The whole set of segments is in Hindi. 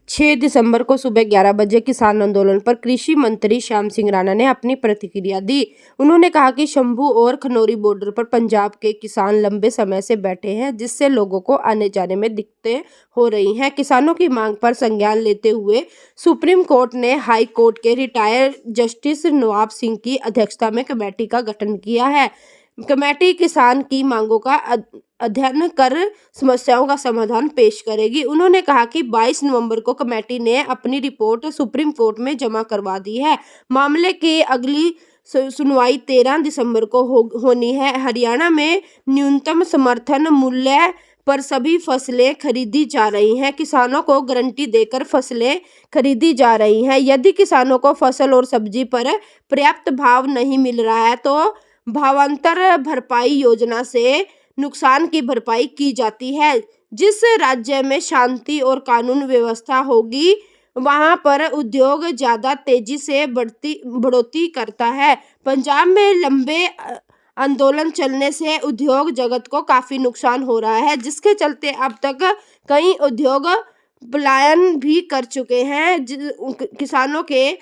6 दिसंबर को सुबह 11 बजे किसान आंदोलन पर कृषि मंत्री श्याम सिंह राणा ने अपनी प्रतिक्रिया दी। उन्होंने कहा कि शंभू और खनौरी बॉर्डर पर पंजाब के किसान लंबे समय से बैठे हैं, जिससे लोगों को आने जाने में दिक्कतें हो रही हैं। किसानों की मांग पर संज्ञान लेते हुए सुप्रीम कोर्ट ने हाई कोर्ट के रिटायर्ड जस्टिस नवाब सिंह की अध्यक्षता में कमेटी का गठन किया है। कमेटी किसान की मांगों का अध्ययन कर समस्याओं का समाधान पेश करेगी। उन्होंने कहा कि 22 नवंबर को कमेटी ने अपनी रिपोर्ट सुप्रीम कोर्ट में जमा करवा दी है। मामले की अगली सुनवाई 13 दिसंबर को होनी है। हरियाणा में न्यूनतम समर्थन मूल्य पर सभी फसलें खरीदी जा रही हैं। किसानों को गारंटी देकर फसलें खरीदी जा रही हैं। यदि किसानों को फसल और सब्जी पर पर्याप्त भाव नहीं मिल रहा है तो भावांतर भरपाई योजना से नुकसान की भरपाई की जाती है। जिस राज्य में शांति और कानून व्यवस्था होगी वहां पर उद्योग ज्यादा तेजी से बढ़ोतरी करता है। पंजाब में लंबे आंदोलन चलने से उद्योग जगत को काफी नुकसान हो रहा है, जिसके चलते अब तक कई उद्योग पलायन भी कर चुके हैं। किसानों के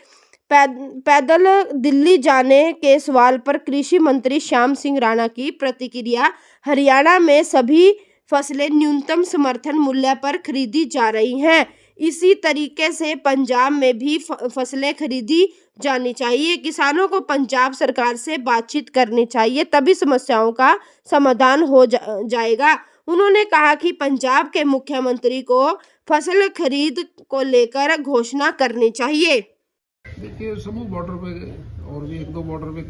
पैदल दिल्ली जाने के सवाल पर कृषि मंत्री श्याम सिंह राणा की प्रतिक्रिया। हरियाणा में सभी फसलें न्यूनतम समर्थन मूल्य पर खरीदी जा रही हैं। इसी तरीके से पंजाब में भी फसलें खरीदी जानी चाहिए। किसानों को पंजाब सरकार से बातचीत करनी चाहिए, तभी समस्याओं का समाधान हो जाएगा। उन्होंने कहा कि पंजाब के मुख्यमंत्री को फसल खरीद को लेकर घोषणा करनी चाहिए। देखिए, समूह बॉर्डर पे और भी एक दो बॉर्डर पे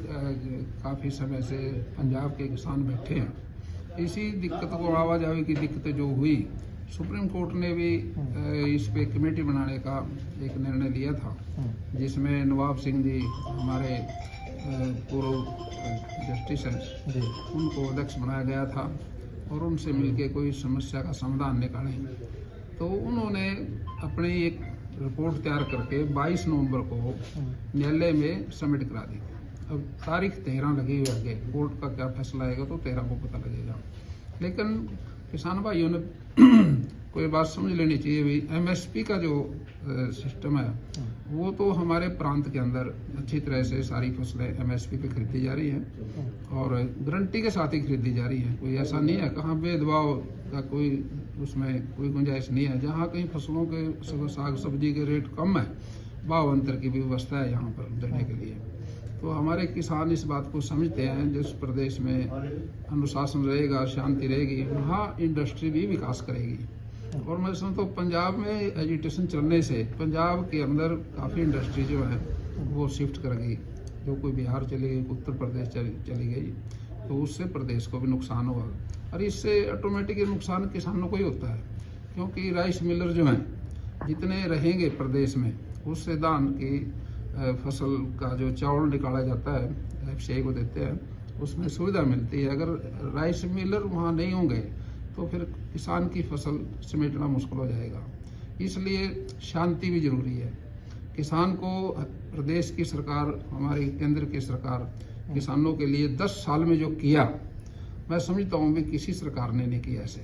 काफ़ी समय से पंजाब के किसान बैठे हैं। इसी दिक्कत को आवाजाही की दिक्कतें जो हुई, सुप्रीम कोर्ट ने भी इस पे कमेटी बनाने का एक निर्णय लिया था, जिसमें नवाब सिंह जी हमारे पूर्व जस्टिस हैं, उनको अध्यक्ष बनाया गया था और उनसे मिलके कोई समस्या का समाधान निकालें। तो उन्होंने अपनी एक रिपोर्ट तैयार करके 22 नवंबर को न्यायालय में सबमिट करा दी। अब तारीख 13 लगी हुई है, कोर्ट का क्या फैसला आएगा तो 13 को पता लगेगा। लेकिन किसान भाइयों ने कोई बात समझ लेनी चाहिए भी, एमएसपी का जो सिस्टम है वो तो हमारे प्रांत के अंदर अच्छी तरह से सारी फसलें एमएसपी पे खरीदी जा रही हैं और गारंटी के साथ ही खरीदी जा रही हैं। कोई ऐसा नहीं है, कहाँ भेदभाव का कोई उसमें कोई गुंजाइश नहीं है। जहाँ कहीं फसलों के साग सब्जी के रेट कम है, भाव अंतर की भी व्यवस्था है यहाँ पर देने के लिए। तो हमारे किसान इस बात को समझते हैं, जिस प्रदेश में अनुशासन रहेगा, शांति रहेगी, वहाँ इंडस्ट्री भी विकास करेगी। और मैं समझता हूँ पंजाब में एजुटेशन चलने से पंजाब के अंदर काफ़ी इंडस्ट्री जो है वो शिफ्ट कर गई। जो कोई बिहार चली गई, उत्तर प्रदेश चली गई, तो उससे प्रदेश को भी नुकसान होगा और इससे ऑटोमेटिक नुकसान किसानों को ही होता है, क्योंकि राइस मिलर जो हैं जितने रहेंगे प्रदेश में, उससे धान की फसल का जो चावल निकाला जाता है एफसीआई को देते हैं, उसमें सुविधा मिलती है। अगर राइस मिलर वहाँ नहीं होंगे तो फिर किसान की फसल समेटना मुश्किल हो जाएगा। इसलिए शांति भी जरूरी है। किसान को प्रदेश की सरकार, हमारी केंद्र की सरकार किसानों के लिए 10 साल में जो किया, मैं समझता हूँ भी किसी सरकार ने नहीं किया ऐसे।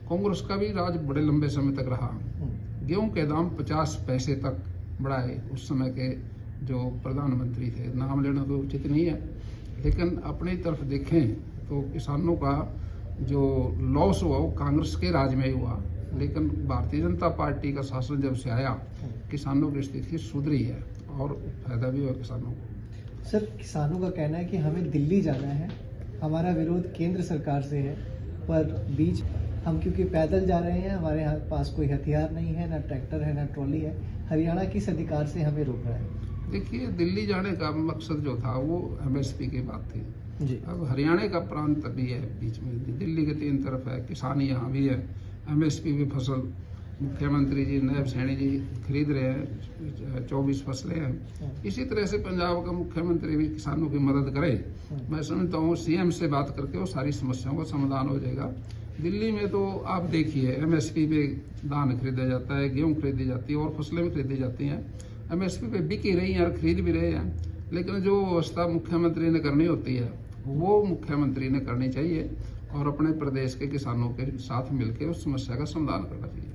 कांग्रेस का भी राज बड़े लंबे समय तक रहा। गेहूं के दाम 50 पैसे तक बढ़ाए उस समय के जो प्रधानमंत्री थे, नाम लेना तो उचित नहीं है, लेकिन अपनी तरफ देखें तो किसानों का जो लॉस हुआ वो कांग्रेस के राज में ही हुआ। लेकिन भारतीय जनता पार्टी का शासन जब से आया, किसानों की स्थिति सुधरी है और फायदा भी हुआ किसानों को। सर, किसानों का कहना है कि हमें दिल्ली जाना है, हमारा विरोध केंद्र सरकार से है, पर बीच हम क्योंकि पैदल जा रहे हैं, हमारे यहाँ पास कोई हथियार नहीं है, ना ट्रैक्टर है, ना ट्रॉली है, हरियाणा किस अधिकार से हमें रोक रहा है? देखिए, दिल्ली जाने का मकसद जो था वो एमएसपी की बात थी जी। अब हरियाणा का प्रांत भी है बीच में, दिल्ली के 3 तरफ है, किसान यहाँ भी है, एमएसपी भी फसल मुख्यमंत्री जी नायब सैनी जी खरीद रहे हैं, 24 फसलें हैं। इसी तरह से पंजाब का मुख्यमंत्री भी किसानों की मदद करे। मैं समझता हूँ सीएम से बात करके वो सारी समस्याओं का समाधान हो जाएगा। दिल्ली में तो आप देखिए एमएसपी पे धान खरीदा जाता है, गेहूँ खरीदी जाती है और फसलें भी खरीदी जाती हैं। एमएसपी पे बिक ही रही हैं और खरीद भी रहे हैं, लेकिन जो व्यवस्था मुख्यमंत्री ने करनी होती है वो मुख्यमंत्री ने करनी चाहिए और अपने प्रदेश के किसानों के साथ मिलकर उस समस्या का समाधान करना चाहिए।